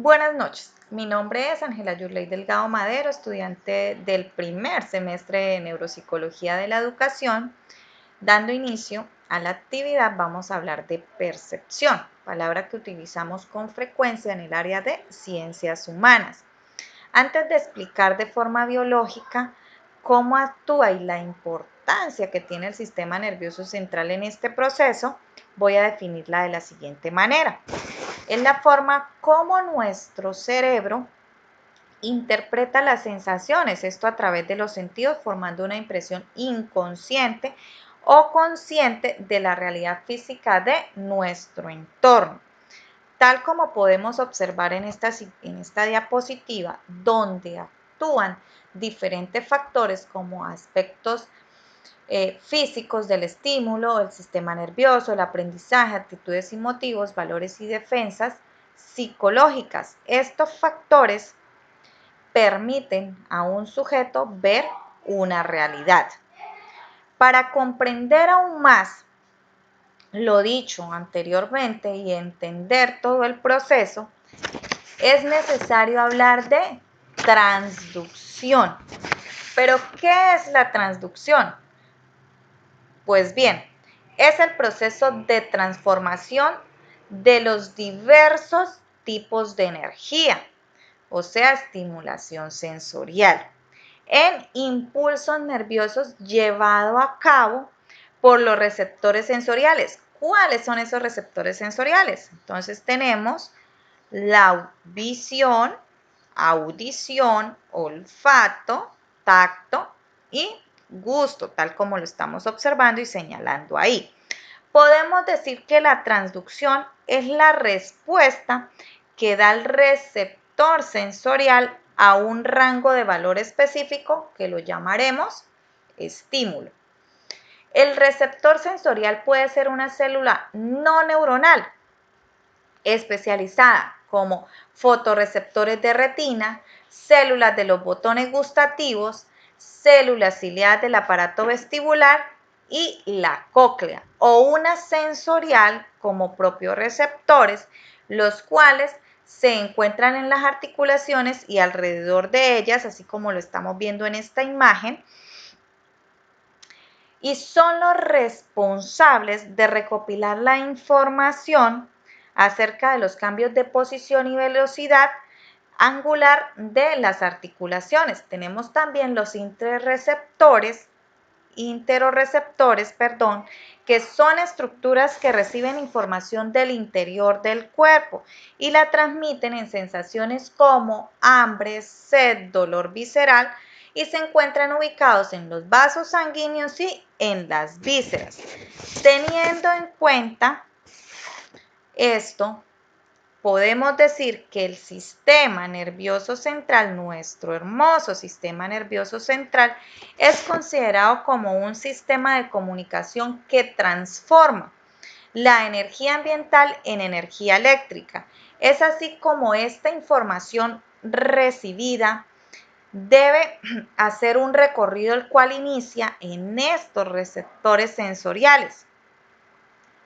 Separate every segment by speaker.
Speaker 1: Buenas noches, mi nombre es Ángela Yurley Delgado Madero, estudiante del primer semestre de Neuropsicología de la Educación. Dando inicio a la actividad vamos a hablar de percepción, palabra que utilizamos con frecuencia en el área de ciencias humanas. Antes de explicar de forma biológica cómo actúa y la importancia que tiene el sistema nervioso central en este proceso, voy a definirla de la siguiente manera. Es la forma como nuestro cerebro interpreta las sensaciones, esto a través de los sentidos, formando una impresión inconsciente o consciente de la realidad física de nuestro entorno. Tal como podemos observar en esta diapositiva, donde actúan diferentes factores como aspectos físicos del estímulo, el sistema nervioso, el aprendizaje, actitudes y motivos, valores y defensas psicológicas. Estos factores permiten a un sujeto ver una realidad. Para comprender aún más lo dicho anteriormente y entender todo el proceso, es necesario hablar de transducción. ¿Pero qué es la transducción? Pues bien, es el proceso de transformación de los diversos tipos de energía, o sea, estimulación sensorial, en impulsos nerviosos llevado a cabo por los receptores sensoriales. ¿Cuáles son esos receptores sensoriales? Entonces tenemos la visión, audición, olfato, tacto y gusto, tal como lo estamos observando y señalando ahí. Podemos decir que la transducción es la respuesta que da el receptor sensorial a un rango de valor específico que lo llamaremos estímulo. El receptor sensorial puede ser una célula no neuronal especializada como fotorreceptores de retina, células de los botones gustativos, células ciliadas del aparato vestibular y la cóclea, o una sensorial como propioreceptores, los cuales se encuentran en las articulaciones y alrededor de ellas, así como lo estamos viendo en esta imagen, y son los responsables de recopilar la información acerca de los cambios de posición y velocidad angular de las articulaciones. Tenemos también los interoreceptores, que son estructuras que reciben información del interior del cuerpo y la transmiten en sensaciones como hambre, sed, dolor visceral, y se encuentran ubicados en los vasos sanguíneos y en las vísceras. Teniendo en cuenta esto, podemos decir que el sistema nervioso central, nuestro hermoso sistema nervioso central, es considerado como un sistema de comunicación que transforma la energía ambiental en energía eléctrica. Es así como esta información recibida debe hacer un recorrido el cual inicia en estos receptores sensoriales,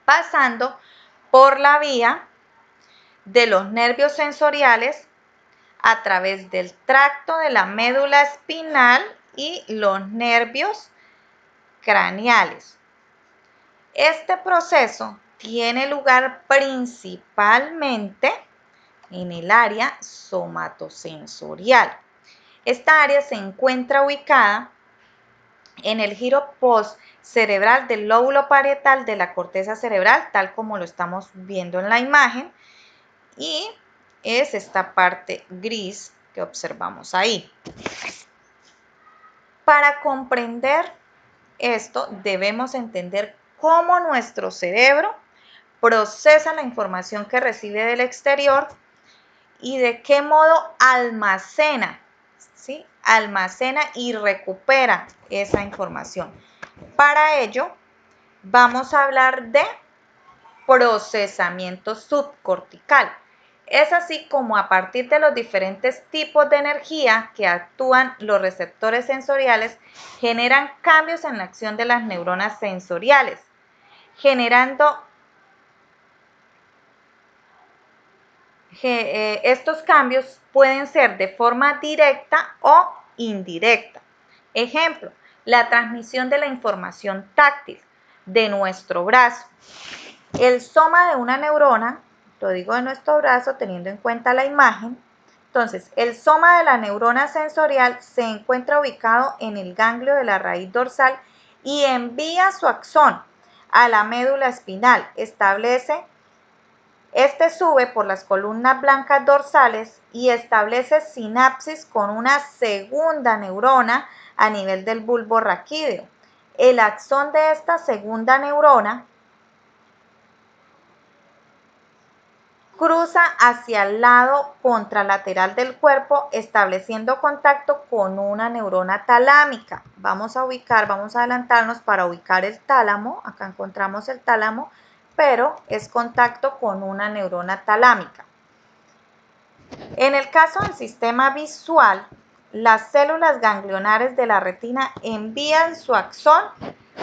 Speaker 1: pasando por la vía de los nervios sensoriales a través del tracto de la médula espinal y los nervios craneales. Este proceso tiene lugar principalmente en el área somatosensorial. Esta área se encuentra ubicada en el giro postcerebral del lóbulo parietal de la corteza cerebral, tal como lo estamos viendo en la imagen, y es esta parte gris que observamos ahí. Para comprender esto, debemos entender cómo nuestro cerebro procesa la información que recibe del exterior y de qué modo almacena, ¿sí? Almacena y recupera esa información. Para ello, vamos a hablar de procesamiento subcortical. Es así como a partir de los diferentes tipos de energía que actúan los receptores sensoriales, generan cambios en la acción de las neuronas sensoriales, generando estos cambios pueden ser de forma directa o indirecta. Ejemplo, la transmisión de la información táctil de nuestro brazo. El soma de una neurona, lo digo de nuestro brazo teniendo en cuenta la imagen. Entonces, el soma de la neurona sensorial se encuentra ubicado en el ganglio de la raíz dorsal y envía su axón a la médula espinal. Este sube por las columnas blancas dorsales y establece sinapsis con una segunda neurona a nivel del bulbo raquídeo. El axón de esta segunda neurona cruza hacia el lado contralateral del cuerpo, estableciendo contacto con una neurona talámica. Vamos a adelantarnos para ubicar el tálamo. Acá encontramos el tálamo, pero es contacto con una neurona talámica. En el caso del sistema visual, las células ganglionares de la retina envían su axón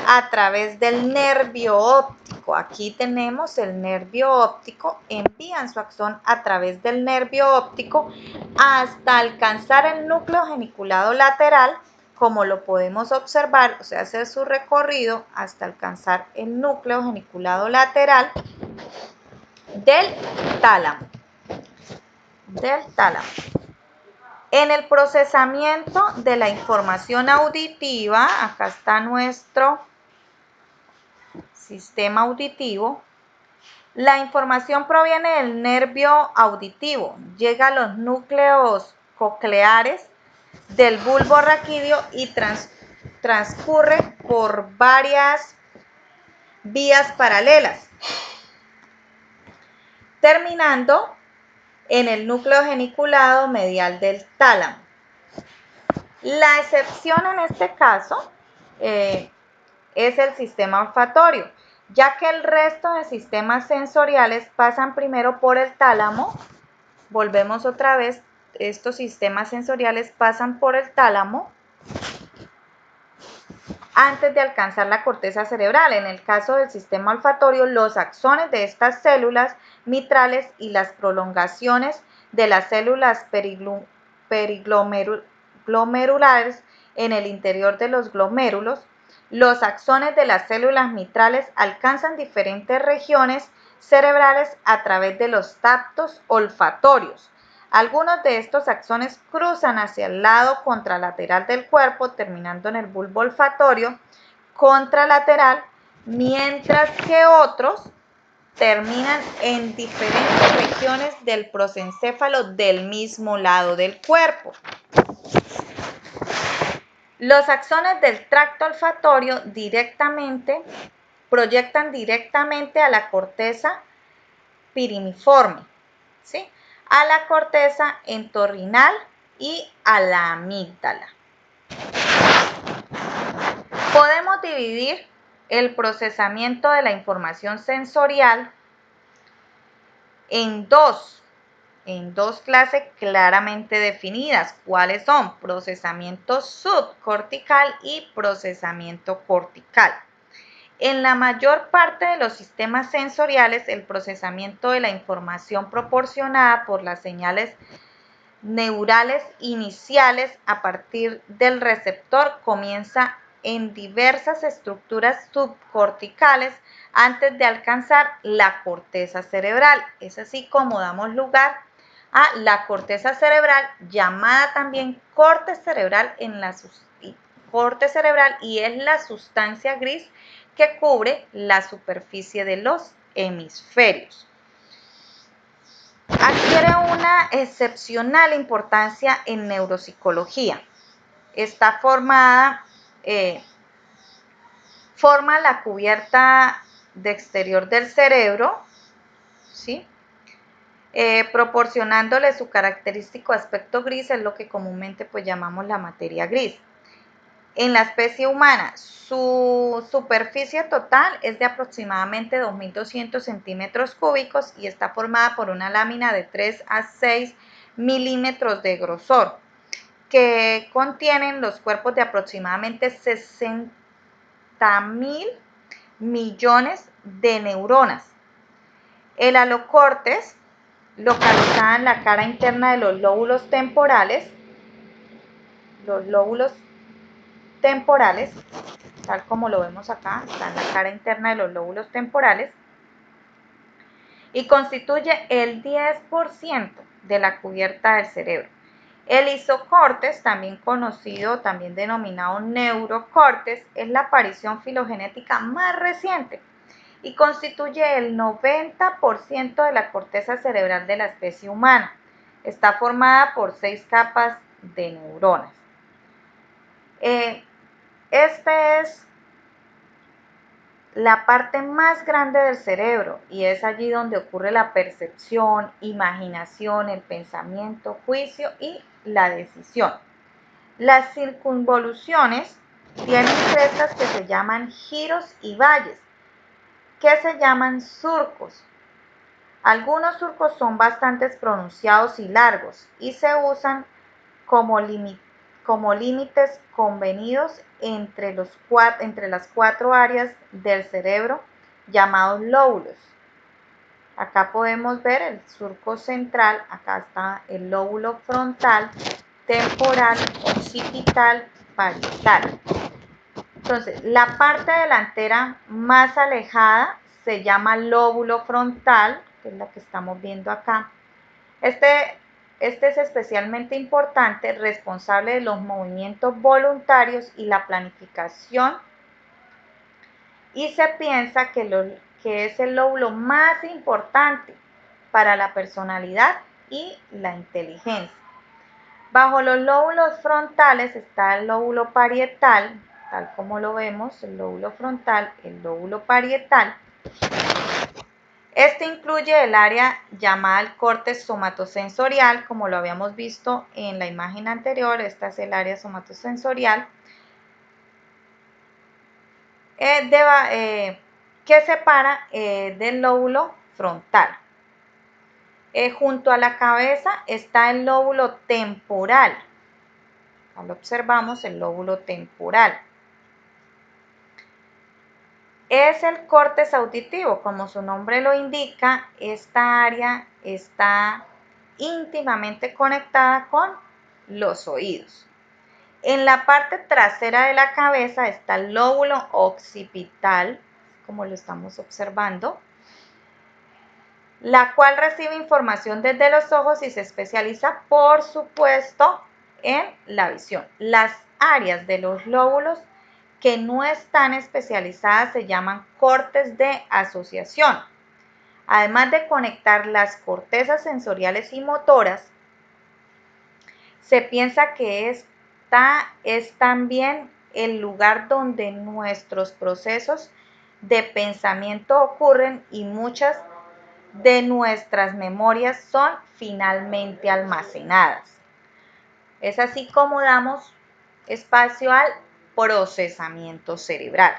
Speaker 1: a través del nervio óptico. Aquí tenemos el nervio óptico, envían su axón a través del nervio óptico hasta alcanzar el núcleo geniculado lateral, como lo podemos observar, o sea, hacer su recorrido hasta alcanzar el núcleo geniculado lateral del tálamo. En el procesamiento de la información auditiva, acá está nuestro sistema auditivo. La información proviene del nervio auditivo, llega a los núcleos cocleares del bulbo raquídeo y transcurre por varias vías paralelas, terminando en el núcleo geniculado medial del tálamo. La excepción en este caso es el sistema olfatorio, ya que el resto de sistemas sensoriales pasan primero por el tálamo. Volvemos otra vez, estos sistemas sensoriales pasan por el tálamo antes de alcanzar la corteza cerebral. En el caso del sistema olfatorio, los axones de estas células mitrales y las prolongaciones de las células periglomerulares en el interior de los glomérulos, los axones de las células mitrales alcanzan diferentes regiones cerebrales a través de los tractos olfatorios. Algunos de estos axones cruzan hacia el lado contralateral del cuerpo, terminando en el bulbo olfatorio contralateral, mientras que otros terminan en diferentes regiones del prosencéfalo del mismo lado del cuerpo. Los axones del tracto olfatorio proyectan directamente a la corteza pirimiforme, ¿sí?, a la corteza entorrinal y a la amígdala. Podemos dividir el procesamiento de la información sensorial en dos clases claramente definidas. ¿Cuáles son? Procesamiento subcortical y procesamiento cortical. En la mayor parte de los sistemas sensoriales, el procesamiento de la información proporcionada por las señales neurales iniciales a partir del receptor comienza en diversas estructuras subcorticales antes de alcanzar la corteza cerebral. Es así como damos lugar a la corteza cerebral, llamada también corte cerebral, y es la sustancia gris que cubre la superficie de los hemisferios. Adquiere una excepcional importancia en neuropsicología. Está forma la cubierta de exterior del cerebro, ¿sí?, proporcionándole su característico aspecto gris, es lo que comúnmente pues llamamos la materia gris. En la especie humana, su superficie total es de aproximadamente 2.200 centímetros cúbicos y está formada por una lámina de 3 a 6 milímetros de grosor, que contienen los cuerpos de aproximadamente 60.000 millones de neuronas. El alocortes localizada en la cara interna de los lóbulos temporales. Los lóbulos temporales, tal como lo vemos acá, está en la cara interna de los lóbulos temporales y constituye el 10% de la cubierta del cerebro. El isocórtex, también conocido, también denominado neurocórtex, es la aparición filogenética más reciente y constituye el 90% de la corteza cerebral de la especie humana. Está formada por 6 capas de neuronas. Esta es la parte más grande del cerebro y es allí donde ocurre la percepción, imaginación, el pensamiento, juicio y la decisión. Las circunvoluciones tienen crestas que se llaman giros y valles, que se llaman surcos. Algunos surcos son bastante pronunciados y largos y se usan como límites convenidos entre las 4 áreas del cerebro llamados lóbulos. Acá podemos ver el surco central, acá está el lóbulo frontal, temporal, occipital, parietal. Entonces, la parte delantera más alejada se llama lóbulo frontal, que es la que estamos viendo acá. Este es especialmente importante, responsable de los movimientos voluntarios y la planificación, y se piensa que es el lóbulo más importante para la personalidad y la inteligencia. Bajo los lóbulos frontales está el lóbulo parietal, tal como lo vemos, el lóbulo frontal, el lóbulo parietal. Este incluye el área llamada el córtex somatosensorial, como lo habíamos visto en la imagen anterior. Esta es el área somatosensorial, que separa del lóbulo frontal. Junto a la cabeza está el lóbulo temporal. Acá lo observamos, el lóbulo temporal. Es el córtex auditivo, como su nombre lo indica. Esta área está íntimamente conectada con los oídos. En la parte trasera de la cabeza está el lóbulo occipital, como lo estamos observando, la cual recibe información desde los ojos y se especializa, por supuesto, en la visión. Las áreas de los lóbulos que no están especializadas se llaman cortes de asociación. Además de conectar las cortezas sensoriales y motoras, se piensa que esta es también el lugar donde nuestros procesos de pensamiento ocurren y muchas de nuestras memorias son finalmente almacenadas. Es así como damos espacio al procesamiento cerebral.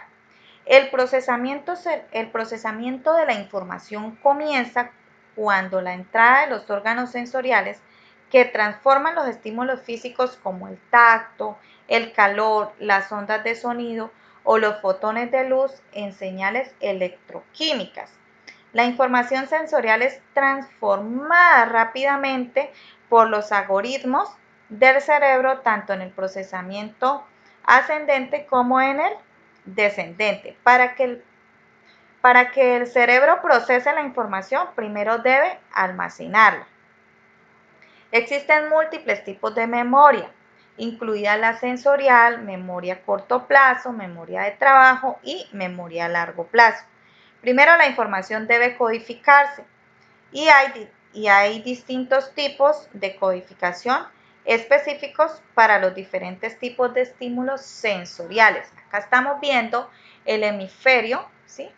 Speaker 1: El procesamiento de la información comienza cuando la entrada de los órganos sensoriales que transforman los estímulos físicos como el tacto, el calor, las ondas de sonido o los fotones de luz en señales electroquímicas. La información sensorial es transformada rápidamente por los algoritmos del cerebro, tanto en el procesamiento ascendente como en el descendente. Para que el cerebro procese la información, primero debe almacenarla. Existen múltiples tipos de memoria, incluida la sensorial, memoria a corto plazo, memoria de trabajo y memoria a largo plazo. Primero, la información debe codificarse y hay distintos tipos de codificación específicos para los diferentes tipos de estímulos sensoriales. Acá estamos viendo el hemisferio, ¿sí?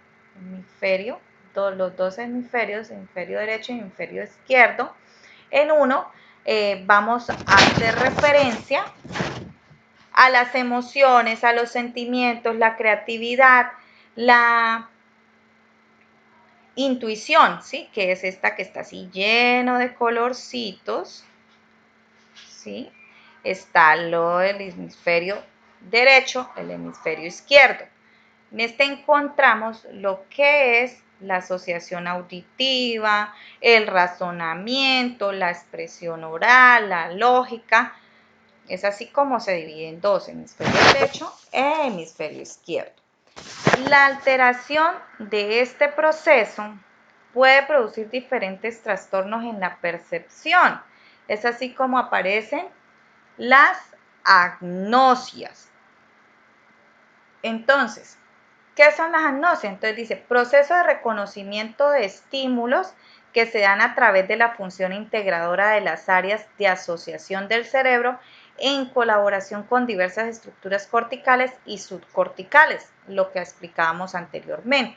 Speaker 1: Los dos hemisferios, hemisferio derecho y hemisferio izquierdo. En uno vamos a hacer referencia a las emociones, a los sentimientos, la creatividad, la intuición, ¿sí? Que es esta que está así lleno de colorcitos, ¿sí? Está el hemisferio derecho, el hemisferio izquierdo. En este encontramos lo que es la asociación auditiva, el razonamiento, la expresión oral, la lógica. Es así como se divide en dos, hemisferio derecho e hemisferio izquierdo. La alteración de este proceso puede producir diferentes trastornos en la percepción. Es así como aparecen las agnosias. Entonces, ¿qué son las agnosias? Entonces dice, proceso de reconocimiento de estímulos que se dan a través de la función integradora de las áreas de asociación del cerebro en colaboración con diversas estructuras corticales y subcorticales, lo que explicábamos anteriormente.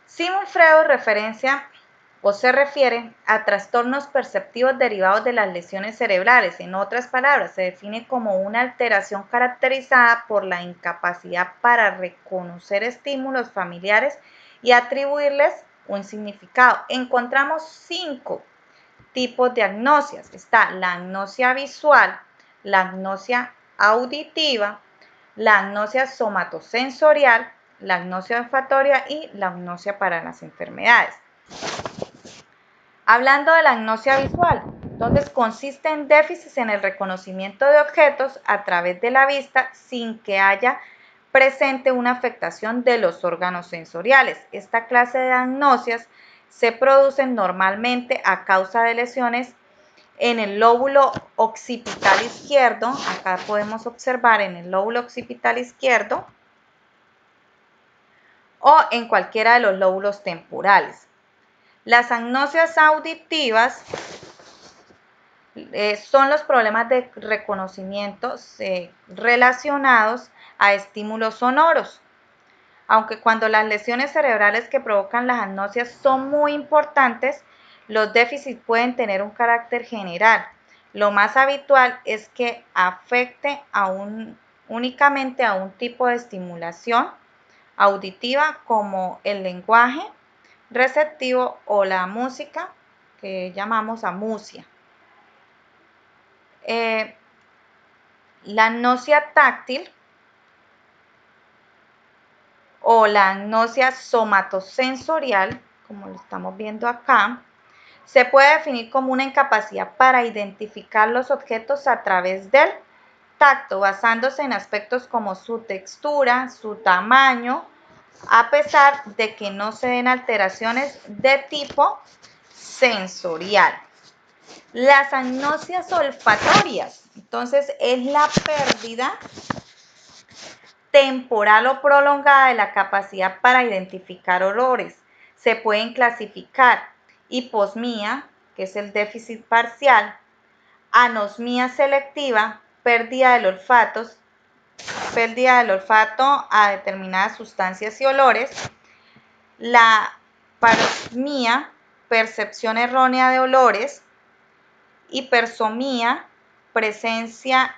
Speaker 1: Sigmund Freud se refiere a trastornos perceptivos derivados de las lesiones cerebrales. En otras palabras, se define como una alteración caracterizada por la incapacidad para reconocer estímulos familiares y atribuirles un significado. Encontramos 5 tipos de agnosias. Está la agnosia visual, la agnosia auditiva, la agnosia somatosensorial, la agnosia olfatoria y la agnosia para las enfermedades. Hablando de la agnosia visual, entonces consiste en déficits en el reconocimiento de objetos a través de la vista sin que haya presente una afectación de los órganos sensoriales. Esta clase de agnosias se producen normalmente a causa de lesiones en el lóbulo occipital izquierdo. Acá podemos observar en el lóbulo occipital izquierdo o en cualquiera de los lóbulos temporales. Las agnosias auditivas son los problemas de reconocimiento relacionados a estímulos sonoros. Aunque cuando las lesiones cerebrales que provocan las agnosias son muy importantes, los déficits pueden tener un carácter general. Lo más habitual es que afecte únicamente a un tipo de estimulación auditiva como el lenguaje receptivo o la música, que llamamos amusia. La agnosia táctil o la agnosia somatosensorial, como lo estamos viendo acá, se puede definir como una incapacidad para identificar los objetos a través del tacto, basándose en aspectos como su textura, su tamaño, a pesar de que no se den alteraciones de tipo sensorial. Las agnosias olfatorias, entonces, es la pérdida temporal o prolongada de la capacidad para identificar olores. Se pueden clasificar hiposmia, que es el déficit parcial, anosmia selectiva, pérdida del olfato a determinadas sustancias y olores, la parosmia, percepción errónea de olores, hipersomía, presencia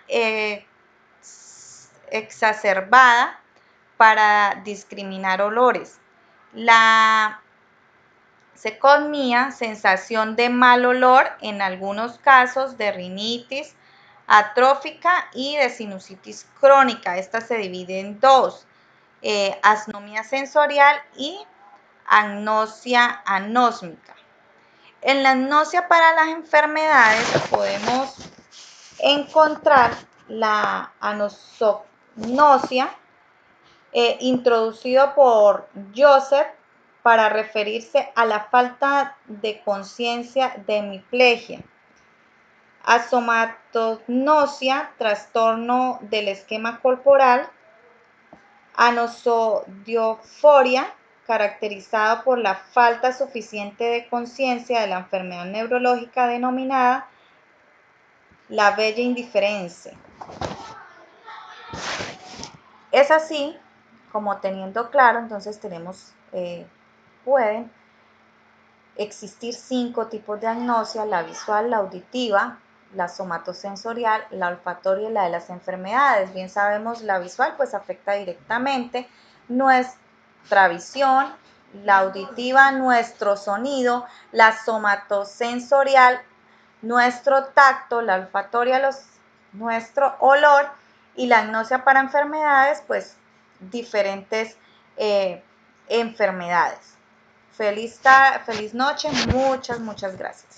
Speaker 1: exacerbada para discriminar olores. La secosmia, sensación de mal olor en algunos casos de rinitis atrófica y de sinusitis crónica. Esta se divide en dos, asnomía sensorial y agnosia anósmica. En la agnosia para las enfermedades podemos encontrar la anosognosia, introducido por Joseph para referirse a la falta de conciencia de hemiplegia. Asomatognosia, trastorno del esquema corporal. Anosodioforia, caracterizado por la falta suficiente de conciencia de la enfermedad neurológica denominada la bella indiferencia. Es así como, teniendo claro, entonces pueden existir 5 tipos de agnosia: la visual, la auditiva, la somatosensorial, la olfatoria y la de las enfermedades. Bien sabemos, la visual pues afecta directamente nuestra visión, la auditiva nuestro sonido, la somatosensorial nuestro tacto, la olfatoria nuestro olor, y la agnosia para enfermedades pues diferentes enfermedades. Feliz noche, muchas gracias.